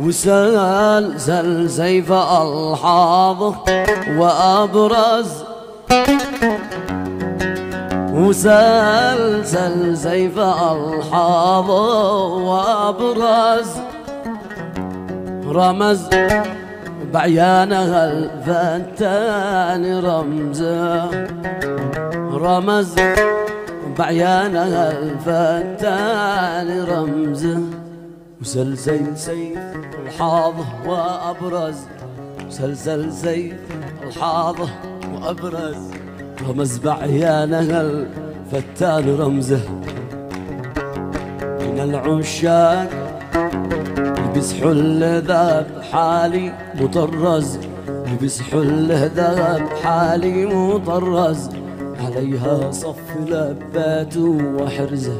وسلسل سيف ألحاظه وأبرز، وسلسل سيف ألحاظه وأبرز، رمز بعيانها الفتان رمزه، رمز بعيانها الفتان رمزه، وسلسل سيف الحاظه وأبرز، وسلسل سيف الحاظه وأبرز، رمز بعيانها الفتان رمزه. من العشاق يبسحوا اللذاب حالي مطرز، يبسحوا اللذاب حالي مطرز، عليها صف لبات وحرزه.